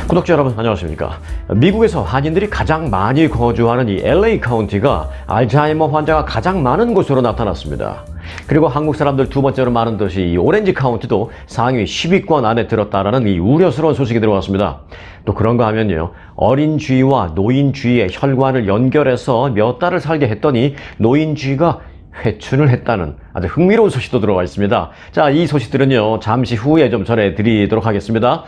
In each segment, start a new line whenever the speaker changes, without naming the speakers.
구독자 여러분 안녕하십니까. 미국에서 한인들이 가장 많이 거주하는 이 LA 카운티가 알츠하이머 환자가 가장 많은 곳으로 나타났습니다. 그리고 한국 사람들 두 번째로 많은 도시 이 오렌지 카운티도 상위 10위권 안에 들었다라는 이 우려스러운 소식이 들어왔습니다. 또 그런가 하면요, 어린 쥐와 노인 쥐의 혈관을 연결해서 몇 달을 살게 했더니 노인 쥐가 회춘을 했다는 아주 흥미로운 소식도 들어와 있습니다. 자, 이 소식들은요 잠시 후에 좀 전해드리도록 하겠습니다.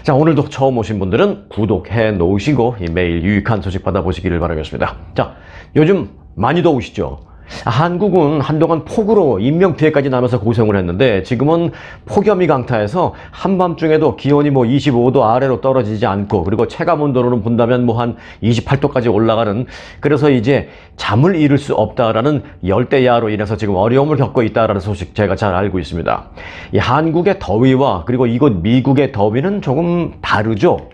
자, 오늘도 처음 오신 분들은 구독해 놓으시고 매일 유익한 소식 받아보시기를 바라겠습니다. 자, 요즘 많이 더우시죠? 한국은 한동안 폭우로 인명피해까지 나면서 고생을 했는데 지금은 폭염이 강타해서 한밤중에도 기온이 25도 아래로 떨어지지 않고, 그리고 체감온도로는 본다면 한 28도까지 올라가는, 그래서 이제 잠을 이룰 수 없다라는 열대야로 인해서 지금 어려움을 겪고 있다라는 소식 제가 잘 알고 있습니다. 이 한국의 더위와 그리고 이곳 미국의 더위는 조금 다르죠.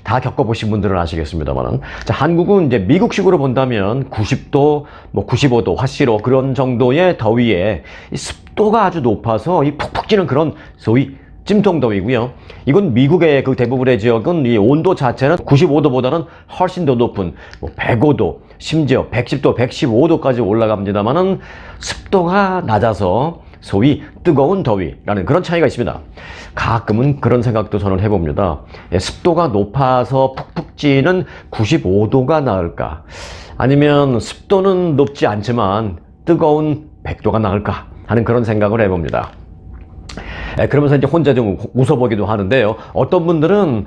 다 겪어보신 분들은 아시겠습니다만, 자, 한국은 이제 미국식으로 본다면 90도, 95도, 화씨로 그런 정도의 더위에 이 습도가 아주 높아서 이 푹푹 찌는 그런 소위 찜통더위고요. 이건 미국의 그 대부분의 지역은 이 온도 자체는 95도보다는 훨씬 더 높은 105도, 심지어 110도, 115도까지 올라갑니다만은 습도가 낮아서 소위 뜨거운 더위라는 그런 차이가 있습니다. 가끔은 그런 생각도 저는 해봅니다. 습도가 높아서 푹푹 찌는 95도가 나을까? 아니면 습도는 높지 않지만 뜨거운 100도가 나을까? 하는 그런 생각을 해봅니다. 그러면서 이제 혼자 좀 웃어보기도 하는데요. 어떤 분들은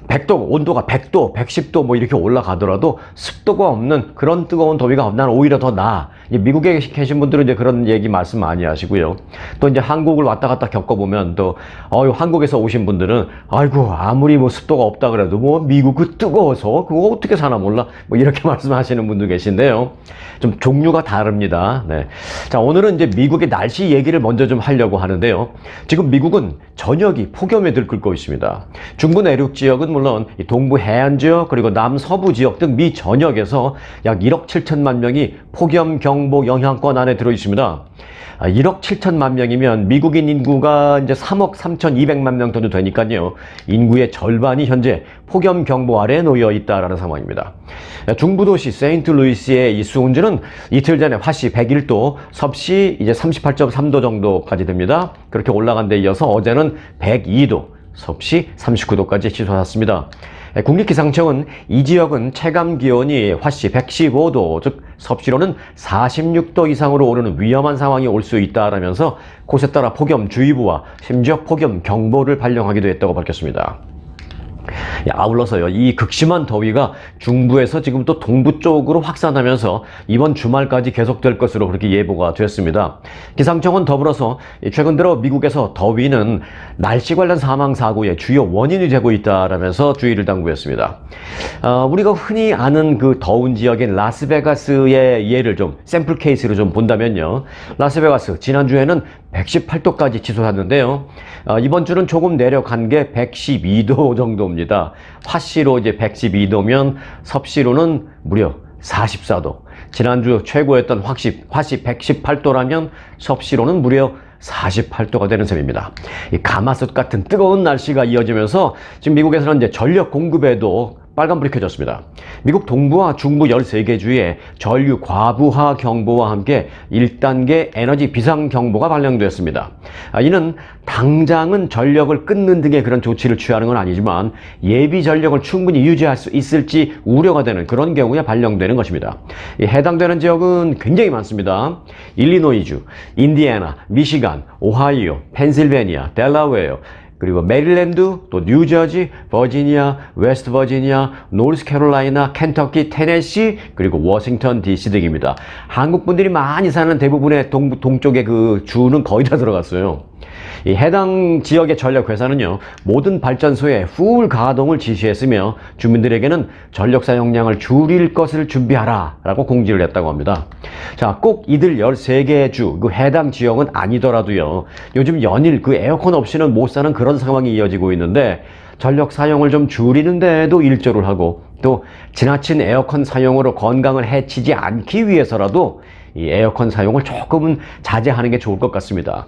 100도, 온도가 100도, 110도 이렇게 올라가더라도 습도가 없는 그런 뜨거운 더위가 나는 오히려 더 나아. 미국에 계신 분들은 이제 그런 얘기 말씀 많이 하시고요. 또 이제 한국을 왔다 갔다 겪어보면 또, 한국에서 오신 분들은, 아이고, 아무리 습도가 없다 그래도 미국 그 뜨거워서 그거 어떻게 사나 몰라. 이렇게 말씀하시는 분도 계신데요. 좀 종류가 다릅니다. 네. 자, 오늘은 이제 미국의 날씨 얘기를 먼저 좀 하려고 하는데요. 지금 미국은 전역이 폭염에 들끓고 있습니다. 중부 내륙 지역은 물론 동부 해안 지역 그리고 남서부 지역 등 미 전역에서 약 1억 7천만 명이 폭염 경보 영향권 안에 들어 있습니다. 1억 7천만 명이면 미국인 인구가 이제 3억 3,200만 명 정도 되니까요. 인구의 절반이 현재 폭염 경보 아래에 놓여 있다라는 상황입니다. 중부도시 세인트루이스의 이 수온지는 이틀 전에 화씨 101도, 섭씨 이제 38.3도 정도까지 됩니다. 그렇게 올라간 데 이어서 어제는 102도, 섭씨 39도까지 치솟았습니다. 국립기상청은 이 지역은 체감 기온이 화씨 115도, 즉 섭씨로는 46도 이상으로 오르는 위험한 상황이 올 수 있다라면서 곳에 따라 폭염주의보와 심지어 폭염경보를 발령하기도 했다고 밝혔습니다. 아울러서요, 이 극심한 더위가 중부에서 지금 또 동부 쪽으로 확산하면서 이번 주말까지 계속될 것으로 그렇게 예보가 됐습니다. 기상청은 더불어서 최근 들어 미국에서 더위는 날씨 관련 사망 사고의 주요 원인이 되고 있다라면서 주의를 당부했습니다. 우리가 흔히 아는 그 더운 지역인 라스베가스의 예를 좀 샘플 케이스로 좀 본다면요, 라스베가스 지난주에는 118도까지 치솟았는데요. 이번 주는 조금 내려간 게 112도 정도입니다. 화씨로 이제 112도면 섭씨로는 무려 44도. 지난주 최고였던 화씨 118도라면 섭씨로는 무려 48도가 되는 셈입니다. 이 가마솥 같은 뜨거운 날씨가 이어지면서 지금 미국에서는 이제 전력 공급에도 빨간불이 켜졌습니다. 미국 동부와 중부 13개 주에 전류 과부하 경보와 함께 1단계 에너지 비상 경보가 발령됐습니다. 이는 당장은 전력을 끊는 등의 그런 조치를 취하는 건 아니지만 예비 전력을 충분히 유지할 수 있을지 우려가 되는 그런 경우에 발령되는 것입니다. 해당되는 지역은 굉장히 많습니다. 일리노이주, 인디애나, 미시간, 오하이오, 펜실베니아, 델라웨어, 그리고 메릴랜드, 또 뉴저지, 버지니아, 웨스트 버지니아, 노스캐롤라이나, 켄터키, 테네시, 그리고 워싱턴 DC 등입니다. 한국 분들이 많이 사는 대부분의 동쪽의 그 주는 거의 다 들어갔어요. 이 해당 지역의 전력 회사는요, 모든 발전소에 풀 가동을 지시했으며 주민들에게는 전력 사용량을 줄일 것을 준비하라 라고 공지를 했다고 합니다. 자, 꼭 이들 13개 주, 그 해당 지역은 아니더라도요, 요즘 연일 그 에어컨 없이는 못 사는 그런 상황이 이어지고 있는데 전력 사용을 좀 줄이는 데에도 일조를 하고, 또 지나친 에어컨 사용으로 건강을 해치지 않기 위해서라도 이 에어컨 사용을 조금은 자제하는 게 좋을 것 같습니다.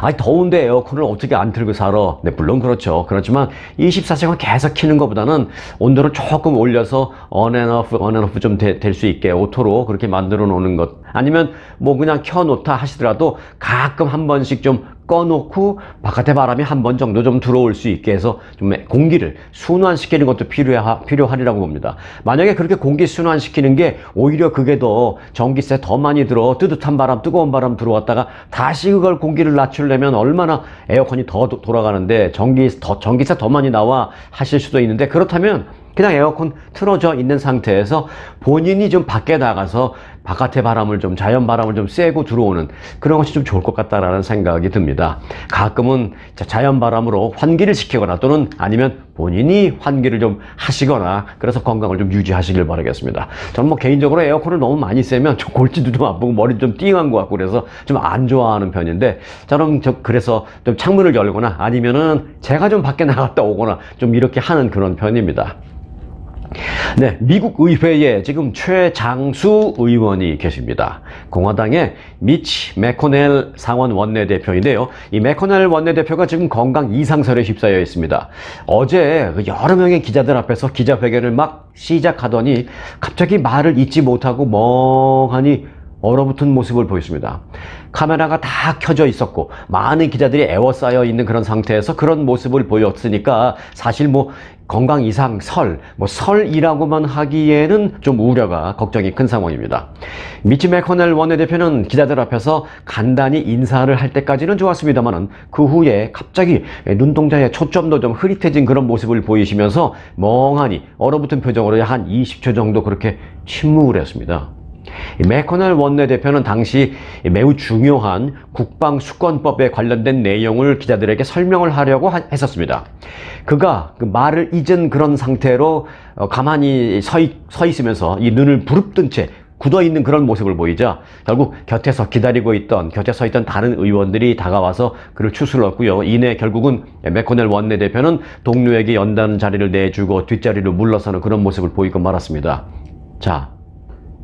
아니, 더운데 에어컨을 어떻게 안 틀고 살아? 네, 물론 그렇죠. 그렇지만 24시간 계속 키는 것보다는 온도를 조금 올려서 on and off 좀 될 수 있게 오토로 그렇게 만들어 놓는 것. 아니면 뭐 그냥 켜놓다 하시더라도 가끔 한 번씩 좀 꺼놓고 바깥에 바람이 한 번 정도 좀 들어올 수 있게 해서 좀 공기를 순환시키는 것도 필요하리라고 봅니다. 만약에 그렇게 공기 순환시키는 게 오히려 그게 더 전기세 더 많이 들어 뜨뜻한 바람, 뜨거운 바람 들어왔다가 다시 그걸 공기를 낮추려면 얼마나 에어컨이 더 돌아가는데 전기세 더 많이 나와 하실 수도 있는데, 그렇다면 그냥 에어컨 틀어져 있는 상태에서 본인이 좀 밖에 나가서 바깥의 바람을 좀, 자연 바람을 좀 쐬고 들어오는 그런 것이 좀 좋을 것 같다라는 생각이 듭니다. 가끔은 자연 바람으로 환기를 시키거나 또는 아니면 본인이 환기를 좀 하시거나 그래서 건강을 좀 유지하시길 바라겠습니다. 저는 뭐 개인적으로 에어컨을 너무 많이 쐬면 좀 골치도 좀 아프고 머리도 좀 띵한 것 같고 그래서 좀 안 좋아하는 편인데, 저는 그래서 좀 창문을 열거나 아니면은 제가 좀 밖에 나갔다 오거나 좀 이렇게 하는 그런 편입니다. 네, 미국 의회에 지금 최장수 의원이 계십니다. 공화당의 미치 매코넬 상원 원내대표인데요. 이 매코넬 원내대표가 지금 건강 이상설에 휩싸여 있습니다. 어제 여러 명의 기자들 앞에서 기자회견을 막 시작하더니 갑자기 말을 잇지 못하고 멍하니 얼어붙은 모습을 보였습니다. 카메라가 다 켜져 있었고 많은 기자들이 에워싸여 있는 그런 상태에서 그런 모습을 보였으니까 사실 뭐 건강 이상 설이라고만 하기에는 좀 우려가, 걱정이 큰 상황입니다. 미치 매코넬 원내대표는 기자들 앞에서 간단히 인사를 할 때까지는 좋았습니다만은 그 후에 갑자기 눈동자의 초점도 좀 흐릿해진 그런 모습을 보이시면서 멍하니 얼어붙은 표정으로 한 20초 정도 그렇게 침묵을 했습니다. 매코넬 원내대표는 당시 매우 중요한 국방수권법에 관련된 내용을 기자들에게 설명을 하려고 했었습니다. 그가 그 말을 잊은 그런 상태로 가만히 서 있으면서 이 눈을 부릅뜬 채 굳어있는 그런 모습을 보이자 결국 곁에 서 있던 다른 의원들이 다가와서 그를 추스렀고요. 이내 결국은 매코넬 원내대표는 동료에게 연단 자리를 내주고 뒷자리로 물러서는 그런 모습을 보이고 말았습니다. 자,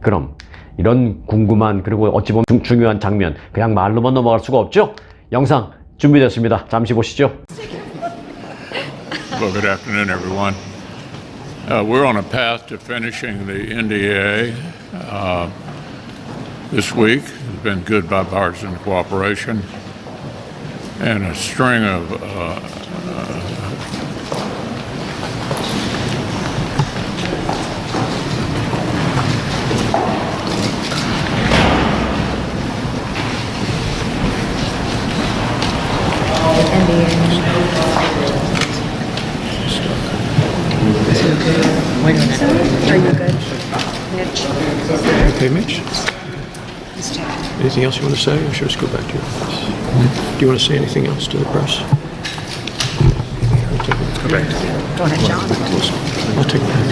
그럼 이런 궁금한 그리고 어찌 보면 중요한 장면 그냥 말로만 넘어갈 수가 없죠? 영상 준비됐습니다. 잠시 보시죠.
Well, good afternoon, everyone. We're on a path to finishing the NDA this week. It's been good bipartisan cooperation and a string of
Are you good? Mitch?
Okay, Mitch. Anything else you want to say, or should I just go back to your office? Do you want to say anything else to the press?
go back to
Go ahead, John.
I'll take it back.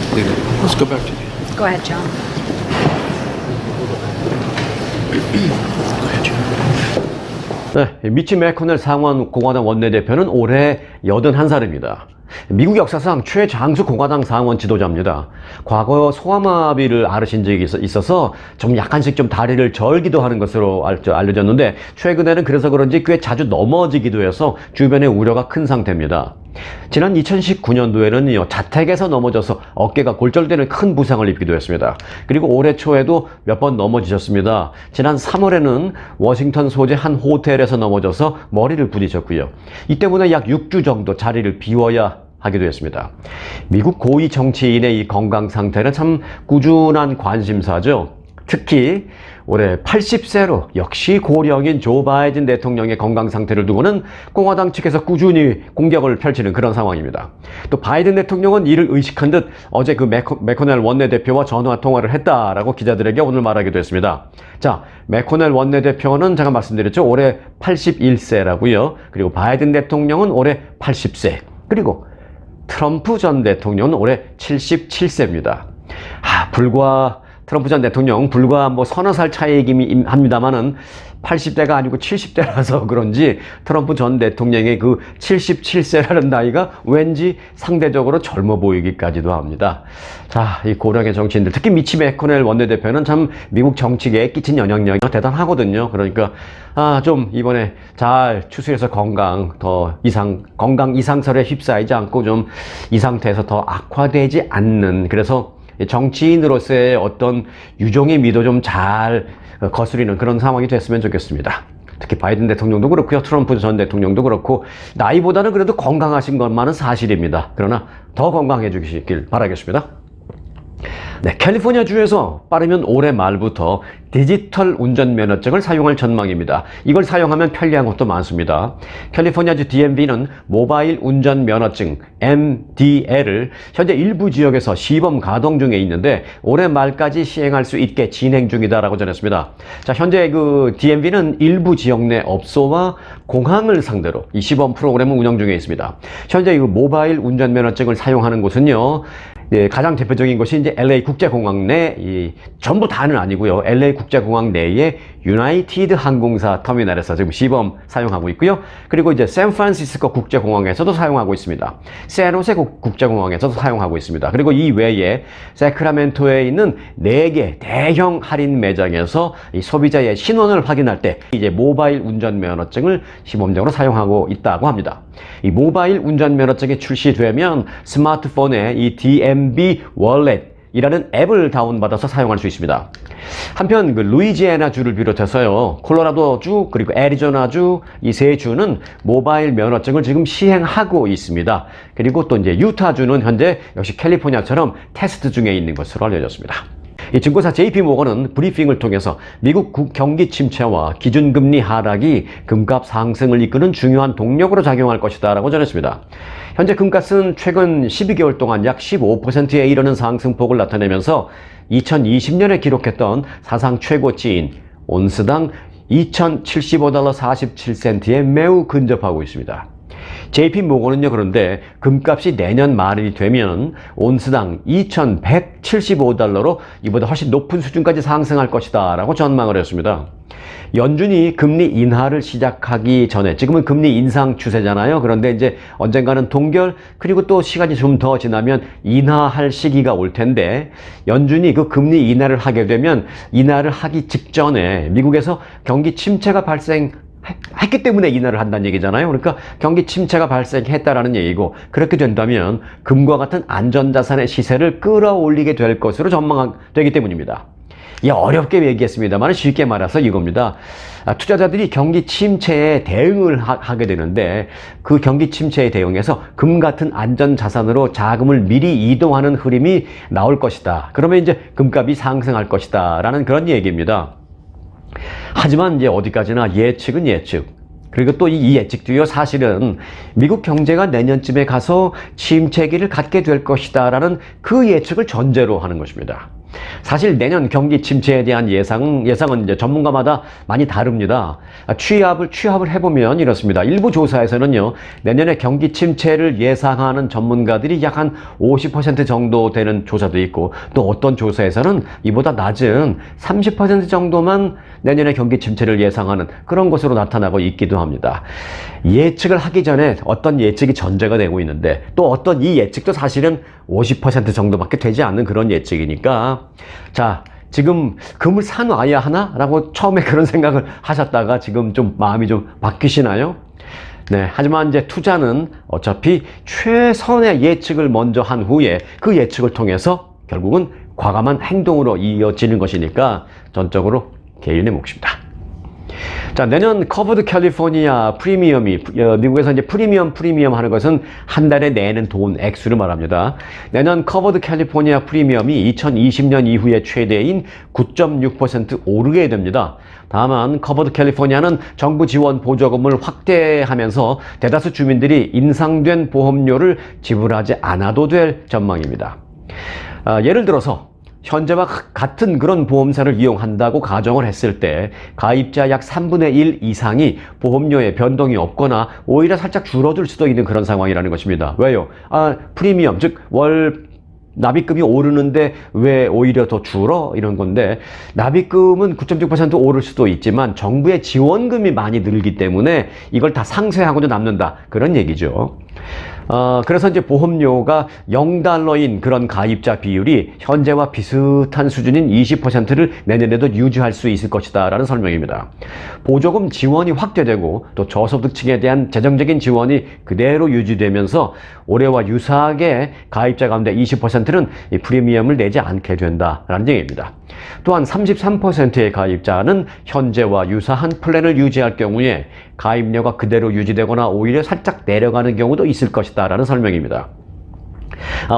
Let's go back to you.
Go ahead, John.
Go ahead, John.
네, 미치 매코넬 상원 공화당 원내대표는 올해 81살입니다. 미국 역사상 최장수 공화당 상원 지도자입니다. 과거 소아마비를 앓으신 적이 있어서 좀 약간씩 좀 다리를 절기도 하는 것으로 알려졌는데, 최근에는 그래서 그런지 꽤 자주 넘어지기도 해서 주변의 우려가 큰 상태입니다. 지난 2019년도에는 자택에서 넘어져서 어깨가 골절되는 큰 부상을 입기도 했습니다. 그리고 올해 초에도 몇 번 넘어지셨습니다. 지난 3월에는 워싱턴 소재 한 호텔에서 넘어져서 머리를 부딪혔고요. 이 때문에 약 6주 정도 자리를 비워야 하기도 했습니다. 미국 고위 정치인의 이 건강 상태는 참 꾸준한 관심사죠. 특히 올해 80세로 역시 고령인 조 바이든 대통령의 건강 상태를 두고는 공화당 측에서 꾸준히 공격을 펼치는 그런 상황입니다. 또 바이든 대통령은 이를 의식한 듯 어제 그 매코넬 원내대표와 전화 통화를 했다라고 기자들에게 오늘 말하기도 했습니다. 자, 매코넬 원내대표는 제가 말씀드렸죠. 올해 81세라고요. 그리고 바이든 대통령은 올해 80세. 그리고 트럼프 전 대통령은 올해 77세입니다. 불과 트럼프 전 대통령 불과 뭐 서너 살 차이이긴 합니다만은 80대가 아니고 70대라서 그런지 트럼프 전 대통령의 그 77세라는 나이가 왠지 상대적으로 젊어 보이기까지도 합니다. 자, 이 고령의 정치인들, 특히 미치 매코넬 원내대표는 참 미국 정치계에 끼친 영향력이 대단하거든요. 그러니까 좀 이번에 잘 추스려서 건강 이상설에 휩싸이지 않고 좀 이 상태에서 더 악화되지 않는, 그래서 정치인으로서의 어떤 유종의 미도 좀 잘 거스리는 그런 상황이 됐으면 좋겠습니다. 특히 바이든 대통령도 그렇고요. 트럼프 전 대통령도 그렇고 나이보다는 그래도 건강하신 것만은 사실입니다. 그러나 더 건강해 주시길 바라겠습니다. 네, 캘리포니아주에서 빠르면 올해 말부터 디지털 운전면허증을 사용할 전망입니다. 이걸 사용하면 편리한 것도 많습니다. 캘리포니아주 DMV는 모바일 운전면허증 MDL을 현재 일부 지역에서 시범 가동 중에 있는데 올해 말까지 시행할 수 있게 진행 중이다라고 전했습니다. 자, 현재 그 DMV는 일부 지역 내 업소와 공항을 상대로 이 시범 프로그램을 운영 중에 있습니다. 현재 이 모바일 운전면허증을 사용하는 곳은요, 가장 대표적인 것이 이제 LA 국제공항 내, 전부 다는 아니고요. LA 국제공항 내에 유나이티드 항공사 터미널에서 지금 시범 사용하고 있고요. 그리고 이제 샌프란시스코 국제공항에서도 사용하고 있습니다. 샌호세 국제공항에서도 사용하고 있습니다. 그리고 이 외에 세크라멘토에 있는 4개 대형 할인 매장에서 이 소비자의 신원을 확인할 때 이제 모바일 운전면허증을 시범적으로 사용하고 있다고 합니다. 이 모바일 운전면허증이 출시되면 스마트폰에 이 DMV 월렛 이라는 앱을 다운받아서 사용할 수 있습니다. 한편 그 루이지애나주를 비롯해서요, 콜로라도주 그리고 애리조나주 이 세 주는 모바일 면허증을 지금 시행하고 있습니다. 그리고 또 이제 유타주는 현재 역시 캘리포니아처럼 테스트 중에 있는 것으로 알려졌습니다. 이 증권사 JP모건은 브리핑을 통해서 미국 경기 침체와 기준금리 하락이 금값 상승을 이끄는 중요한 동력으로 작용할 것이다 라고 전했습니다. 현재 금값은 최근 12개월 동안 약 15%에 이르는 상승폭을 나타내면서 2020년에 기록했던 사상 최고치인 온스당 2,075달러 47센트에 매우 근접하고 있습니다. JP모건은요, 그런데 금값이 내년 말이 되면 온스당 2,175달러로 이보다 훨씬 높은 수준까지 상승할 것이다 라고 전망을 했습니다. 연준이 금리 인하를 시작하기 전에, 지금은 금리 인상 추세잖아요. 그런데 이제 언젠가는 동결, 그리고 또 시간이 좀 더 지나면 인하할 시기가 올 텐데, 연준이 그 금리 인하를 하게 되면 인하를 하기 직전에 미국에서 경기 침체가 했기 때문에 인하를 한다는 얘기잖아요. 그러니까 경기 침체가 발생했다라는 얘기고, 그렇게 된다면 금과 같은 안전자산의 시세를 끌어올리게 될 것으로 전망되기 때문입니다. 어렵게 얘기했습니다만 쉽게 말해서 이겁니다. 투자자들이 경기 침체에 대응을 하게 되는데 그 경기 침체에 대응해서 금 같은 안전자산으로 자금을 미리 이동하는 흐름이 나올 것이다. 그러면 이제 금값이 상승할 것이다 라는 그런 얘기입니다. 하지만 이제 어디까지나 예측은 예측. 그리고 또 이 예측도요, 사실은 미국 경제가 내년쯤에 가서 침체기를 갖게 될 것이다 라는 그 예측을 전제로 하는 것입니다. 사실 내년 경기 침체에 대한 예상은 이제 전문가마다 많이 다릅니다. 취합을 해보면 이렇습니다. 일부 조사에서는요, 내년에 경기 침체를 예상하는 전문가들이 약 한 50% 정도 되는 조사도 있고, 또 어떤 조사에서는 이보다 낮은 30% 정도만 내년에 경기 침체를 예상하는 그런 것으로 나타나고 있기도 합니다. 예측을 하기 전에 어떤 예측이 전제가 되고 있는데, 또 어떤 이 예측도 사실은 50% 정도밖에 되지 않는 그런 예측이니까, 자, 지금 금을 사놔야 하나? 라고 처음에 그런 생각을 하셨다가 지금 좀 마음이 좀 바뀌시나요? 네, 하지만 이제 투자는 어차피 최선의 예측을 먼저 한 후에 그 예측을 통해서 결국은 과감한 행동으로 이어지는 것이니까 전적으로 개인의 몫입니다. 자, 내년 커버드 캘리포니아 프리미엄이, 미국에서 이제 프리미엄 하는 것은 한 달에 내는 돈 액수를 말합니다. 내년 커버드 캘리포니아 프리미엄이 2020년 이후에 최대인 9.6% 오르게 됩니다. 다만 커버드 캘리포니아는 정부 지원 보조금을 확대하면서 대다수 주민들이 인상된 보험료를 지불하지 않아도 될 전망입니다. 예를 들어서 현재와 같은 그런 보험사를 이용한다고 가정을 했을 때 가입자 약 3분의 1 이상이 보험료에 변동이 없거나 오히려 살짝 줄어들 수도 있는 그런 상황이라는 것입니다. 왜요? 프리미엄, 즉 월 납입금이 오르는데 왜 오히려 더 줄어? 이런 건데, 납입금은 9.6% 오를 수도 있지만 정부의 지원금이 많이 늘기 때문에 이걸 다 상쇄하고도 남는다, 그런 얘기죠. 그래서 이제 보험료가 0달러인 그런 가입자 비율이 현재와 비슷한 수준인 20%를 내년에도 유지할 수 있을 것이다 라는 설명입니다. 보조금 지원이 확대되고 또 저소득층에 대한 재정적인 지원이 그대로 유지되면서 올해와 유사하게 가입자 가운데 20%는 이 프리미엄을 내지 않게 된다라는 얘기입니다. 또한 33%의 가입자는 현재와 유사한 플랜을 유지할 경우에 가입료가 그대로 유지되거나 오히려 살짝 내려가는 경우도 있을 것이다 라는 설명입니다.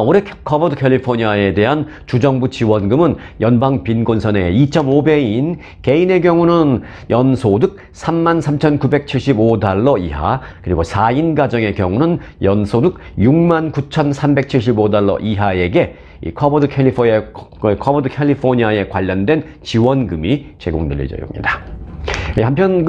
올해 커버드 캘리포니아에 대한 주정부 지원금은 연방 빈곤선의 2.5배인 개인의 경우는 연소득 33,975달러 이하, 그리고 4인 가정의 경우는 연소득 69,375달러 이하에게 이 커버드 캘리포니아에 관련된 지원금이 제공될 예정입니다. 한편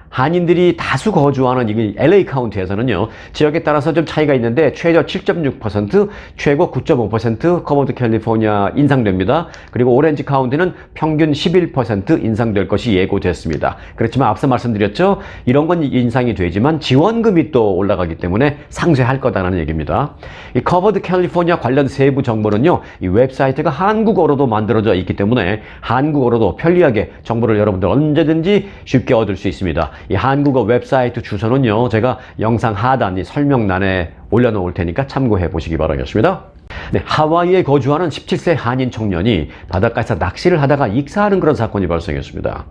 한인들이 다수 거주하는 이 LA 카운티에서는요, 지역에 따라서 좀 차이가 있는데 최저 7.6%, 최고 9.5% 커버드 캘리포니아 인상됩니다. 그리고 오렌지 카운티는 평균 11% 인상될 것이 예고됐습니다. 그렇지만 앞서 말씀드렸죠, 이런 건 인상이 되지만 지원금이 또 올라가기 때문에 상쇄할 거다라는 얘기입니다. 이 커버드 캘리포니아 관련 세부 정보는요, 이 웹사이트가 한국어로도 만들어져 있기 때문에 한국어로도 편리하게 정보를 여러분들 언제든지 쉽게 얻을 수 있습니다. 이 한국어 웹사이트 주소는요, 제가 영상 하단 이 설명란에 올려놓을 테니까 참고해 보시기 바라겠습니다. 네, 하와이에 거주하는 17세 한인 청년이 바닷가에서 낚시를 하다가 익사하는 그런 사건이 발생했습니다.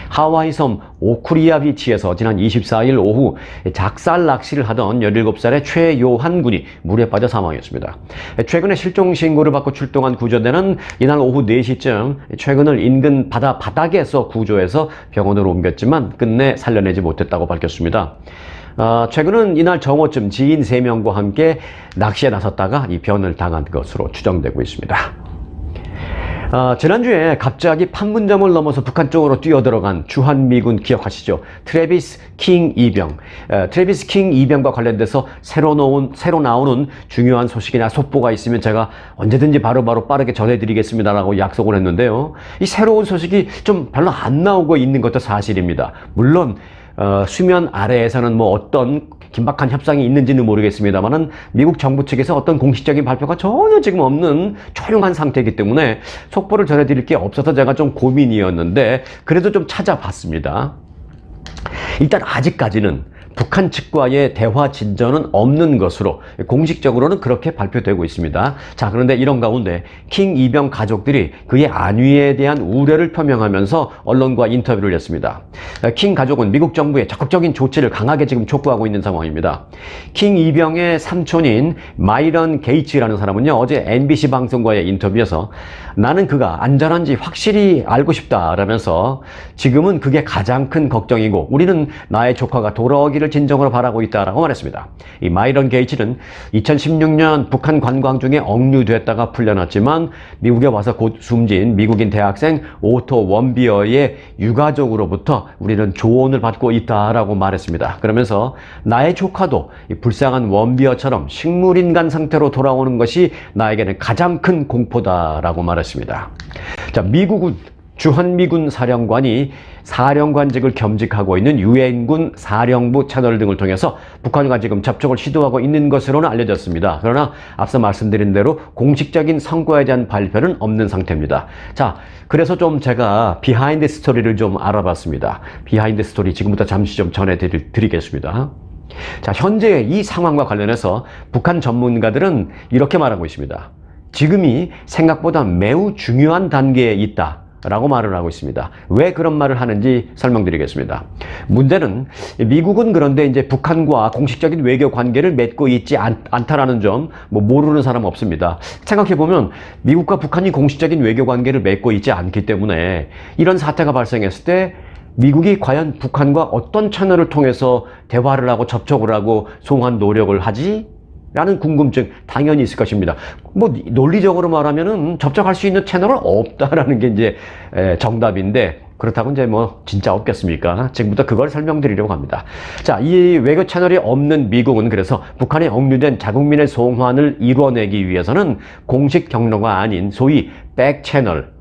하와이 섬 오쿠리아 비치에서 지난 24일 오후 작살 낚시를 하던 17살의 최요한 군이 물에 빠져 사망했습니다. 최근에 실종 신고를 받고 출동한 구조대는 이날 오후 4시쯤 최근을 인근 바닥에서 구조해서 병원으로 옮겼지만 끝내 살려내지 못했다고 밝혔습니다. 최근은 이날 정오쯤 지인 3명과 함께 낚시에 나섰다가 이 변을 당한 것으로 추정되고 있습니다. 지난주에 갑자기 판문점을 넘어서 북한 쪽으로 뛰어들어간 주한미군 기억하시죠? 트래비스 킹 이병. 트래비스 킹 이병과 관련돼서 새로 나오는 중요한 소식이나 속보가 있으면 제가 언제든지 바로바로 빠르게 전해드리겠습니다라고 약속을 했는데요. 이 새로운 소식이 좀 별로 안 나오고 있는 것도 사실입니다. 물론 수면 아래에서는 뭐 어떤 긴박한 협상이 있는지는 모르겠습니다만은 미국 정부 측에서 어떤 공식적인 발표가 전혀 지금 없는 조용한 상태이기 때문에 속보를 전해드릴 게 없어서 제가 좀 고민이었는데 그래도 좀 찾아봤습니다. 일단 아직까지는 북한 측과의 대화 진전은 없는 것으로 공식적으로는 그렇게 발표되고 있습니다. 자, 그런데 이런 가운데 킹 이병 가족들이 그의 안위에 대한 우려를 표명하면서 언론과 인터뷰를 했습니다. 킹 가족은 미국 정부의 적극적인 조치를 강하게 지금 촉구하고 있는 상황입니다. 킹 이병의 삼촌인 마이런 게이츠라는 사람은요, 어제 NBC 방송과의 인터뷰에서 나는 그가 안전한지 확실히 알고 싶다라면서 지금은 그게 가장 큰 걱정이고 우리는 나의 조카가 돌아오기를 진정으로 바라고 있다라고 말했습니다. 이 마이런 게이츠는 2016년 북한 관광 중에 억류됐다가 풀려났지만 미국에 와서 곧 숨진 미국인 대학생 오토 원비어의 유가족으로부터 우리는 조언을 받고 있다라고 말했습니다. 그러면서 나의 조카도 이 불쌍한 원비어처럼 식물인간 상태로 돌아오는 것이 나에게는 가장 큰 공포다라고 말했습니다. 자, 미국은 주한미군 사령관이 사령관직을 겸직하고 있는 유엔군 사령부 채널 등을 통해서 북한과 지금 접촉을 시도하고 있는 것으로는 알려졌습니다. 그러나 앞서 말씀드린 대로 공식적인 성과에 대한 발표는 없는 상태입니다. 자, 그래서 좀 제가 비하인드 스토리를 좀 알아봤습니다. 비하인드 스토리 지금부터 잠시 좀 전해드리겠습니다. 자, 현재 이 상황과 관련해서 북한 전문가들은 이렇게 말하고 있습니다. 지금이 생각보다 매우 중요한 단계에 있다 라고 말을 하고 있습니다. 왜 그런 말을 하는지 설명드리겠습니다. 문제는 미국은 그런데 이제 북한과 공식적인 외교 관계를 맺고 있지 않다라는 점 뭐 모르는 사람 없습니다. 생각해보면 미국과 북한이 공식적인 외교 관계를 맺고 있지 않기 때문에 이런 사태가 발생했을 때 미국이 과연 북한과 어떤 채널을 통해서 대화를 하고 접촉을 하고 송환 노력을 하지? 라는 궁금증 당연히 있을 것입니다. 뭐 논리적으로 말하면은 접촉할 수 있는 채널은 없다라는 게 이제 정답인데 그렇다고 이제 뭐 진짜 없겠습니까? 지금부터 그걸 설명드리려고 합니다. 자, 이 외교 채널이 없는 미국은 그래서 북한에 억류된 자국민의 송환을 이루어내기 위해서는 공식 경로가 아닌 소위 백 채널,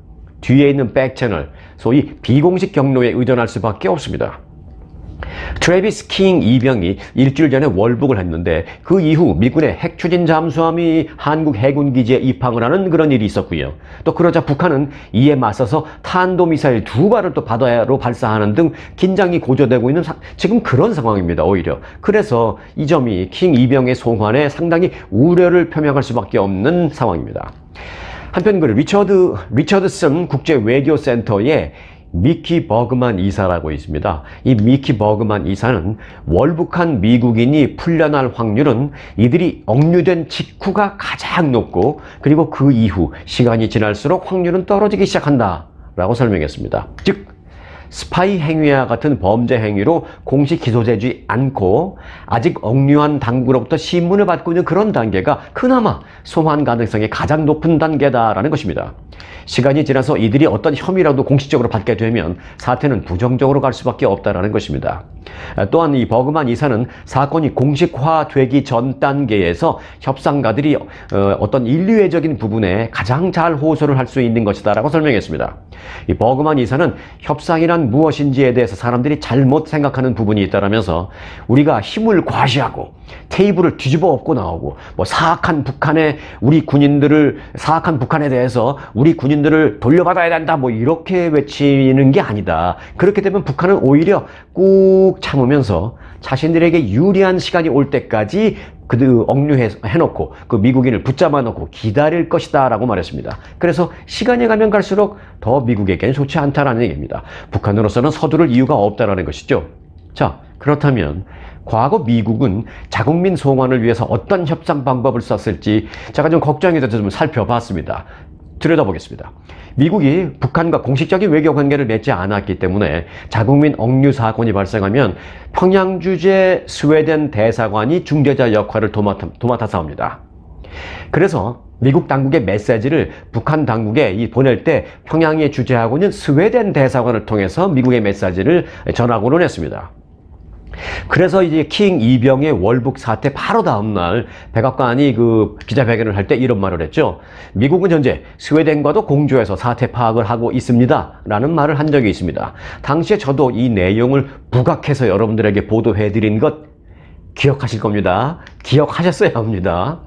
뒤에 있는 백 채널, 소위 비공식 경로에 의존할 수밖에 없습니다. 트래비스 킹 이병이 일주일 전에 월북을 했는데 그 이후 미군의 핵추진 잠수함이 한국 해군 기지에 입항을 하는 그런 일이 있었고요. 또 그러자 북한은 이에 맞서서 탄도미사일 2발을 또 바다로 발사하는 등 긴장이 고조되고 있는 지금 그런 상황입니다. 오히려. 그래서 이 점이 킹 이병의 송환에 상당히 우려를 표명할 수밖에 없는 상황입니다. 한편 그 리처드슨 국제외교센터에 미키 버그만 이사라고 있습니다. 이 미키 버그만 이사는 월북한 미국인이 풀려날 확률은 이들이 억류된 직후가 가장 높고 그리고 그 이후 시간이 지날수록 확률은 떨어지기 시작한다라고 설명했습니다. 즉 스파이 행위와 같은 범죄 행위로 공식 기소되지 않고 아직 억류한 당국으로부터 신문을 받고 있는 그런 단계가 그나마 소환 가능성이 가장 높은 단계다라는 것입니다. 시간이 지나서 이들이 어떤 혐의라도 공식적으로 받게 되면 사태는 부정적으로 갈 수밖에 없다라는 것입니다. 또한 이 버그만 이사는 사건이 공식화되기 전 단계에서 협상가들이 어떤 인류애적인 부분에 가장 잘 호소를 할 수 있는 것이다라고 설명했습니다. 이 버그만 이사는 협상이란 무엇인지에 대해서 사람들이 잘못 생각하는 부분이 있다라면서 우리가 힘을 과시하고 테이블을 뒤집어 엎고 나오고 뭐 사악한 북한에 대해서 우리 군인들을 돌려받아야 된다 뭐 이렇게 외치는 게 아니다. 그렇게 되면 북한은 오히려 꾹 참으면서 자신들에게 유리한 시간이 올 때까지 억류해놓고 그 미국인을 붙잡아 놓고 기다릴 것이다 라고 말했습니다. 그래서 시간이 가면 갈수록 더 미국에게는 좋지 않다라는 얘기입니다. 북한으로서는 서두를 이유가 없다라는 것이죠. 자, 그렇다면 과거 미국은 자국민 송환을 위해서 어떤 협상 방법을 썼을지 제가 좀 걱정이 돼서 좀 살펴봤습니다. 들여다보겠습니다. 미국이 북한과 공식적인 외교 관계를 맺지 않았기 때문에 자국민 억류 사건이 발생하면 평양 주재 스웨덴 대사관이 중재자 역할을 도맡아서 합니다. 그래서 미국 당국의 메시지를 북한 당국에 보낼 때 평양에 주재하고 있는 스웨덴 대사관을 통해서 미국의 메시지를 전하고는 했습니다. 그래서 이제 킹 이병의 월북 사태 바로 다음날 백악관이 그 기자회견을 할 때 이런 말을 했죠. 미국은 현재 스웨덴과도 공조해서 사태 파악을 하고 있습니다 라는 말을 한 적이 있습니다. 당시에 저도 이 내용을 부각해서 여러분들에게 보도해드린 것 기억하실 겁니다. 기억하셨어야 합니다.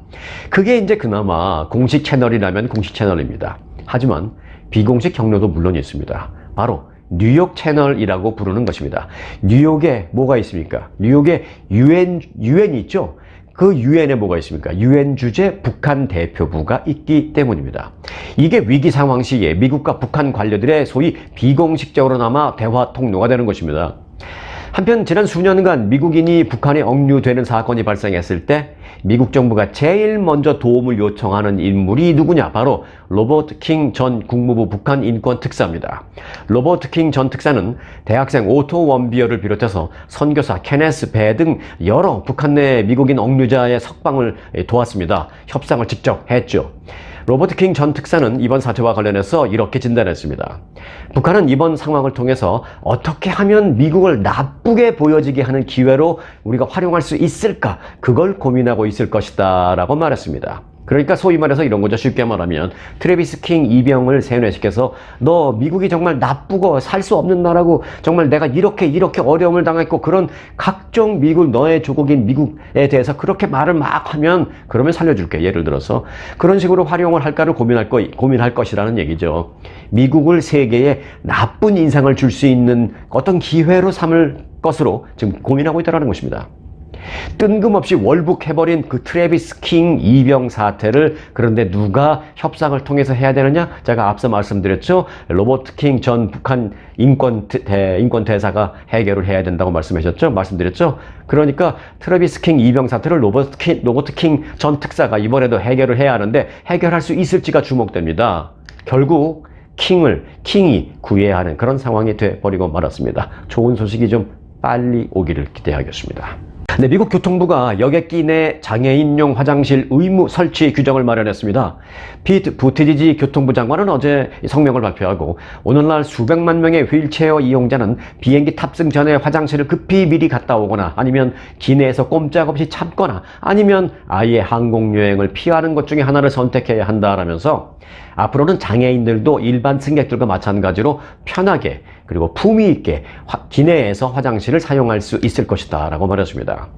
그게 이제 그나마 공식 채널이라면 공식 채널입니다. 하지만 비공식 경로도 물론 있습니다. 바로 뉴욕 채널이라고 부르는 것입니다. 뉴욕에 뭐가 있습니까? 뉴욕에 유엔이 있죠? 그 유엔에 뭐가 있습니까? 유엔 주재 북한 대표부가 있기 때문입니다. 이게 위기 상황 시에 미국과 북한 관료들의 소위 비공식적으로나마 대화 통로가 되는 것입니다. 한편 지난 수년간 미국인이 북한에 억류되는 사건이 발생했을 때 미국 정부가 제일 먼저 도움을 요청하는 인물이 누구냐? 바로 로버트 킹 전 국무부 북한 인권 특사입니다. 로버트 킹 전 특사는 대학생 오토 원비어를 비롯해서 선교사 케네스 배 등 여러 북한 내 미국인 억류자의 석방을 도왔습니다. 협상을 직접 했죠. 로버트 킹 전 특사는 이번 사태와 관련해서 이렇게 진단했습니다. 북한은 이번 상황을 통해서 어떻게 하면 미국을 나쁘게 보여지게 하는 기회로 우리가 활용할 수 있을까? 그걸 고민하고 있을 것이다 라고 말했습니다. 그러니까 소위 말해서 이런 거죠. 쉽게 말하면 트래비스 킹 이병을 세뇌시켜서 너 미국이 정말 나쁘고 살 수 없는 나라고 정말 내가 이렇게 어려움을 당했고 그런 각종 미국 너의 조국인 미국에 대해서 그렇게 말을 막 하면 그러면 살려줄게. 예를 들어서 그런 식으로 활용을 할까를 고민할 것이라는 얘기죠. 미국을 세계에 나쁜 인상을 줄 수 있는 어떤 기회로 삼을 것으로 지금 고민하고 있다는 것입니다. 뜬금없이 월북해버린 그 트래비스 킹 이병 사태를 그런데 누가 협상을 통해서 해야 되느냐? 제가 앞서 말씀드렸죠. 로버트 킹 전 북한 인권 대사가 해결을 해야 된다고 말씀드렸죠. 그러니까 트래비스 킹 이병 사태를 로버트 킹 전 특사가 이번에도 해결을 해야 하는데 해결할 수 있을지가 주목됩니다. 결국 킹이 구해야 하는 그런 상황이 돼버리고 말았습니다. 좋은 소식이 좀 빨리 오기를 기대하겠습니다. 네, 미국 교통부가 여객기 내 장애인용 화장실 의무 설치 규정을 마련했습니다. 피트 부티지지 교통부 장관은 어제 성명을 발표하고 오늘날 수백만 명의 휠체어 이용자는 비행기 탑승 전에 화장실을 급히 미리 갔다 오거나 아니면 기내에서 꼼짝없이 참거나 아니면 아예 항공여행을 피하는 것 중에 하나를 선택해야 한다라면서 앞으로는 장애인들도 일반 승객들과 마찬가지로 편하게 그리고 품위 있게 기내에서 화장실을 사용할 수 있을 것이다 라고 말했습니다.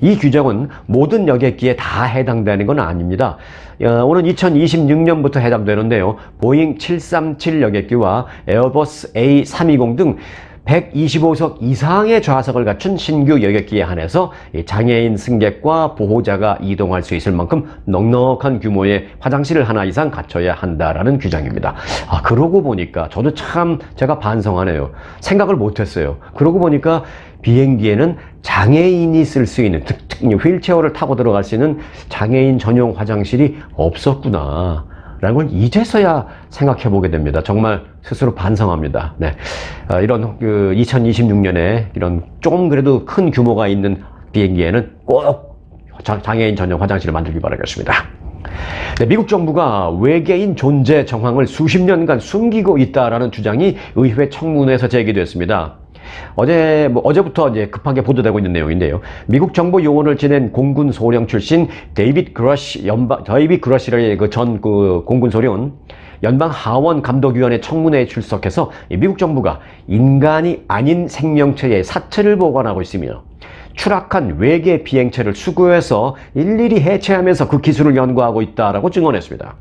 이 규정은 모든 여객기에 다 해당되는 건 아닙니다. 오는 2026년부터 해당되는데요. 보잉 737 여객기와 에어버스 A320 등 125석 이상의 좌석을 갖춘 신규 여객기에 한해서 장애인 승객과 보호자가 이동할 수 있을 만큼 넉넉한 규모의 화장실을 하나 이상 갖춰야 한다라는 규정입니다. 그러고 보니까 저도 참 제가 반성하네요. 생각을 못했어요. 그러고 보니까 비행기에는 장애인이 쓸 수 있는 특히 휠체어를 타고 들어갈 수 있는 장애인 전용 화장실이 없었구나 라는 걸 이제서야 생각해 보게 됩니다. 정말 스스로 반성합니다. 네. 이런 2026년에 이런 조금 그래도 큰 규모가 있는 비행기에는 꼭 장애인 전용 화장실을 만들기 바라겠습니다. 네, 미국 정부가 외계인 존재 정황을 수십 년간 숨기고 있다라는 주장이 의회 청문회에서 제기됐습니다. 어제부터 이제 급하게 보도되고 있는 내용인데요. 미국 정보 요원을 지낸 공군 소령 출신 데이빗 그러시라의 전 공군 소령은 연방 하원 감독위원회 청문회에 출석해서 미국 정부가 인간이 아닌 생명체의 사체를 보관하고 있으며 추락한 외계 비행체를 수거해서 일일이 해체하면서 그 기술을 연구하고 있다라고 증언했습니다.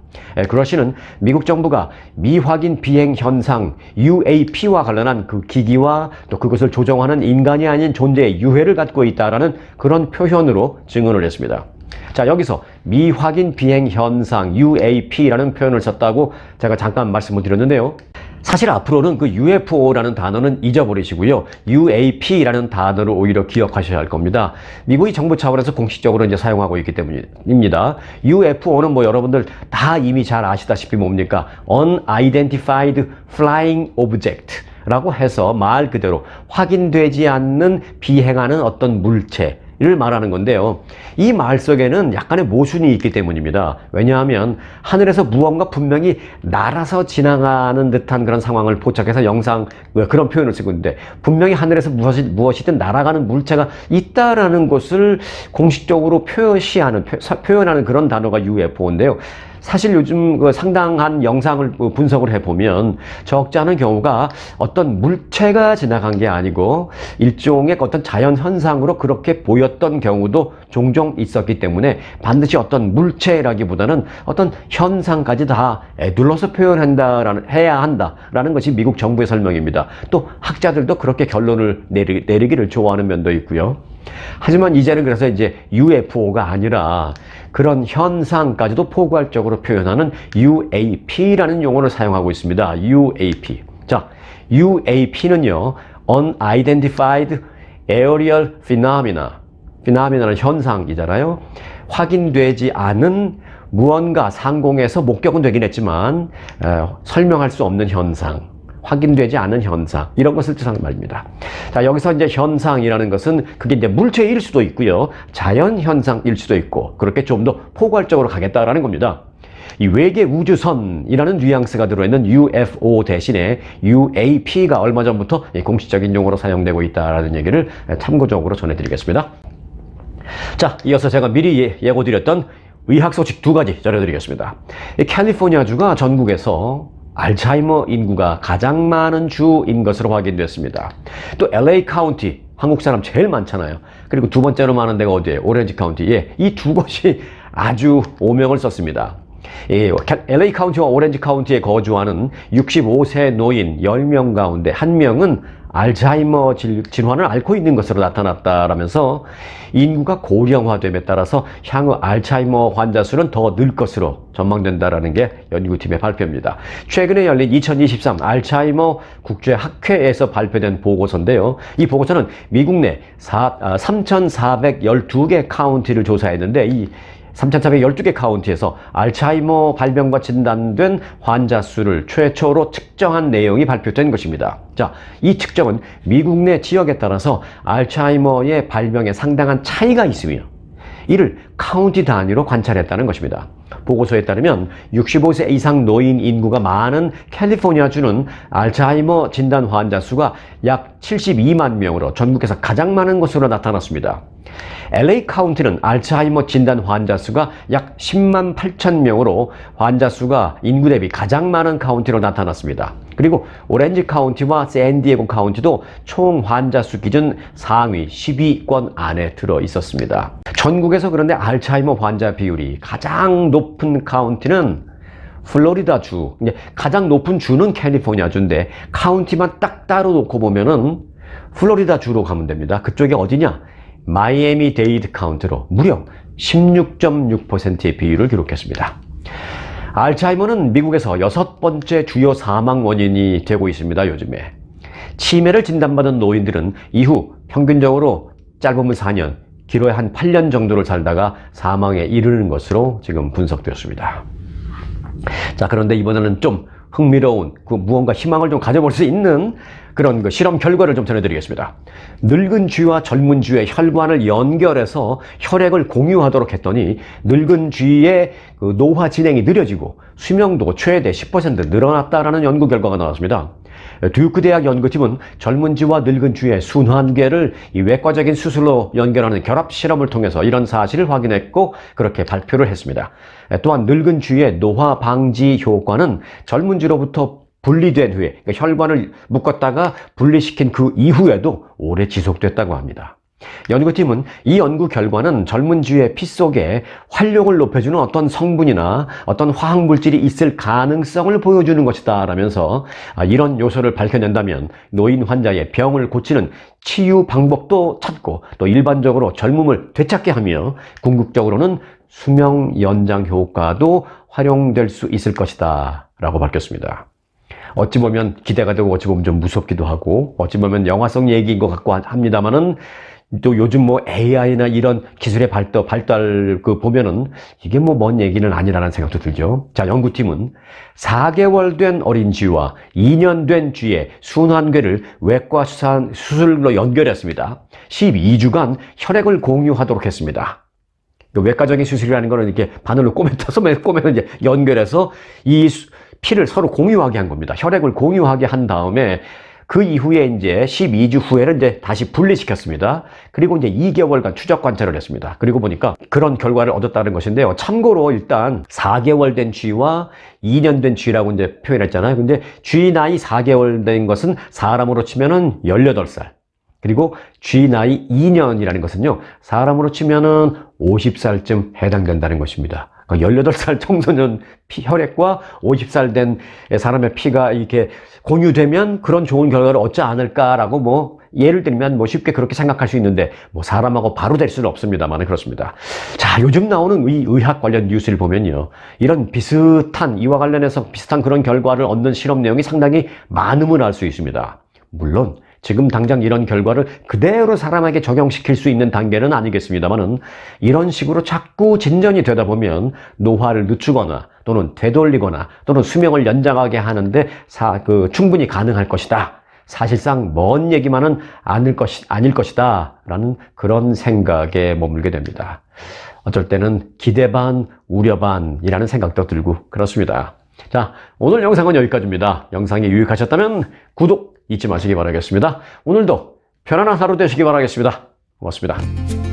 그러시는 미국 정부가 미확인 비행 현상 UAP와 관련한 그 기기와 또 그것을 조종하는 인간이 아닌 존재의 유해를 갖고 있다라는 그런 표현으로 증언을 했습니다. 자, 여기서 미확인 비행 현상 UAP라는 표현을 썼다고 제가 잠깐 말씀을 드렸는데요. 사실 앞으로는 그 UFO라는 단어는 잊어버리시고요. UAP라는 단어를 오히려 기억하셔야 할 겁니다. 미국이 정부 차원에서 공식적으로 이제 사용하고 있기 때문입니다. UFO는 여러분들 다 이미 잘 아시다시피 뭡니까? Unidentified Flying Object 라고 해서 말 그대로 확인되지 않는 비행하는 어떤 물체 를 말하는 건데요. 이 말 속에는 약간의 모순이 있기 때문입니다. 왜냐하면 하늘에서 무언가 분명히 날아서 지나가는 듯한 그런 상황을 포착해서 그런 표현을 쓰고 있는데 분명히 하늘에서 무엇이든 날아가는 물체가 있다라는 것을 공식적으로 표현하는 그런 단어가 UFO인데요. 사실 요즘 상당한 영상을 분석을 해보면 적지 않은 경우가 어떤 물체가 지나간 게 아니고 일종의 어떤 자연현상으로 그렇게 보였던 경우도 종종 있었기 때문에 반드시 어떤 물체라기보다는 어떤 현상까지 다 에둘러서 해야 한다라는 것이 미국 정부의 설명입니다. 또 학자들도 그렇게 결론을 내리기를 좋아하는 면도 있고요. 하지만 이제는 그래서 이제 UFO가 아니라 그런 현상까지도 포괄적으로 표현하는 UAP라는 용어를 사용하고 있습니다. UAP. 자, UAP는요, Unidentified Aerial Phenomena. phenomena는 현상이잖아요. 확인되지 않은 무언가 상공에서 목격은 되긴 했지만 설명할 수 없는 현상. 확인되지 않은 현상, 이런 것을 뜻하는 말입니다. 자, 여기서 이제 현상이라는 것은 그게 이제 물체일 수도 있고요, 자연 현상일 수도 있고, 그렇게 좀 더 포괄적으로 가겠다라는 겁니다. 이 외계 우주선이라는 뉘앙스가 들어있는 UFO 대신에 UAP가 얼마 전부터 공식적인 용어로 사용되고 있다라는 얘기를 참고적으로 전해드리겠습니다. 자, 이어서 제가 미리 예고드렸던 의학 소식 2가지 전해드리겠습니다. 캘리포니아주가 전국에서 알츠하이머 인구가 가장 많은 주인 것으로 확인됐습니다. 또 LA 카운티, 한국 사람 제일 많잖아요. 그리고 두 번째로 많은 데가 어디예요? 오렌지 카운티. 이 두 곳이 아주 오명을 썼습니다. LA 카운티와 오렌지 카운티에 거주하는 65세 노인 10명 가운데 1명은 알츠하이머 질환을 앓고 있는 것으로 나타났다라면서 인구가 고령화됨에 따라서 향후 알츠하이머 환자 수는 더 늘 것으로 전망된다라는 게 연구팀의 발표입니다. 최근에 열린 2023 알츠하이머 국제학회에서 발표된 보고서인데요. 이 보고서는 미국 내 3,412개 카운티를 조사했는데 이 3,412개 카운티에서 알츠하이머 발병과 진단된 환자 수를 최초로 측정한 내용이 발표된 것입니다. 자, 이 측정은 미국 내 지역에 따라서 알츠하이머의 발병에 상당한 차이가 있으며 이를 카운티 단위로 관찰했다는 것입니다. 보고서에 따르면 65세 이상 노인 인구가 많은 캘리포니아주는 알츠하이머 진단 환자 수가 약 72만 명으로 전국에서 가장 많은 것으로 나타났습니다. LA 카운티는 알츠하이머 진단 환자 수가 약 10만 8천 명으로 환자 수가 인구 대비 가장 많은 카운티로 나타났습니다. 그리고 오렌지 카운티와 샌디에고 카운티도 총 환자 수 기준 상위 10위권 안에 들어 있었습니다. 전국에서 그런데 알츠하이머 환자 비율이 가장 높은 카운티는 플로리다주, 가장 높은 주는 캘리포니아주인데 카운티만 딱 따로 놓고 보면은 플로리다주로 가면 됩니다. 그쪽이 어디냐? 마이애미 데이드 카운티로 무려 16.6%의 비율을 기록했습니다. 알츠하이머는 미국에서 6번째 주요 사망 원인이 되고 있습니다. 요즘에 치매를 진단받은 노인들은 이후 평균적으로 짧으면 4년, 길어야 한 8년 정도를 살다가 사망에 이르는 것으로 지금 분석되었습니다. 자, 그런데 이번에는 좀 흥미로운 무언가 희망을 좀 가져볼 수 있는 그런 실험 결과를 좀 전해드리겠습니다. 늙은 쥐와 젊은 쥐의 혈관을 연결해서 혈액을 공유하도록 했더니 늙은 쥐의 노화 진행이 느려지고 수명도 최대 10% 늘어났다라는 연구 결과가 나왔습니다. 듀크 대학 연구팀은 젊은 쥐와 늙은 쥐의 순환계를 이 외과적인 수술로 연결하는 결합 실험을 통해서 이런 사실을 확인했고 그렇게 발표를 했습니다. 또한 늙은 쥐의 노화 방지 효과는 젊은 쥐로부터 분리된 후에 그러니까 혈관을 묶었다가 분리시킨 그 이후에도 오래 지속됐다고 합니다. 연구팀은 이 연구 결과는 젊은 쥐의 피 속에 활력을 높여주는 어떤 성분이나 어떤 화학물질이 있을 가능성을 보여주는 것이다 라면서 이런 요소를 밝혀낸다면 노인 환자의 병을 고치는 치유 방법도 찾고 또 일반적으로 젊음을 되찾게 하며 궁극적으로는 수명 연장 효과도 활용될 수 있을 것이다 라고 밝혔습니다. 어찌 보면 기대가 되고 어찌 보면 좀 무섭기도 하고 어찌 보면 영화성 얘기인 것 같고 합니다만은 또 요즘 뭐 AI나 이런 기술의 발달 보면은 이게 뭐 먼 얘기는 아니라는 생각도 들죠. 자, 연구팀은 4개월 된 어린 쥐와 2년 된 쥐의 순환괴를 외과 수술로 연결했습니다. 12주간 혈액을 공유하도록 했습니다. 외과적인 수술이라는 거는 이렇게 바늘로 꼬매서 이제 연결해서 이 피를 서로 공유하게 한 겁니다. 혈액을 공유하게 한 다음에 그 이후에 이제 12주 후에는 이제 다시 분리시켰습니다. 그리고 이제 2개월간 추적 관찰을 했습니다. 그리고 보니까 그런 결과를 얻었다는 것인데요. 참고로 일단 4개월 된 쥐와 2년 된 쥐라고 이제 표현했잖아요. 근데 쥐 나이 4개월 된 것은 사람으로 치면은 18살. 그리고 쥐 나이 2년이라는 것은요, 사람으로 치면은 50살쯤 해당된다는 것입니다. 18살 청소년 혈액과 50살 된 사람의 피가 이렇게 공유되면 그런 좋은 결과를 얻지 않을까라고 뭐 예를 들면 뭐 쉽게 그렇게 생각할 수 있는데 뭐 사람하고 바로 될 수는 없습니다만 그렇습니다. 자, 요즘 나오는 의학 관련 뉴스를 보면요, 이런 비슷한 이와 관련해서 비슷한 그런 결과를 얻는 실험 내용이 상당히 많음을 알 수 있습니다. 물론 지금 당장 이런 결과를 그대로 사람에게 적용시킬 수 있는 단계는 아니겠습니다만은 이런 식으로 자꾸 진전이 되다 보면 노화를 늦추거나 또는 되돌리거나 또는 수명을 연장하게 하는데 충분히 가능할 것이다. 사실상 먼 얘기만은 아닐 것이다 라는 그런 생각에 머물게 됩니다. 어쩔 때는 기대 반 우려 반이라는 생각도 들고 그렇습니다. 자, 오늘 영상은 여기까지입니다. 영상이 유익하셨다면 구독 잊지 마시기 바라겠습니다. 오늘도 편안한 하루 되시기 바라겠습니다. 고맙습니다.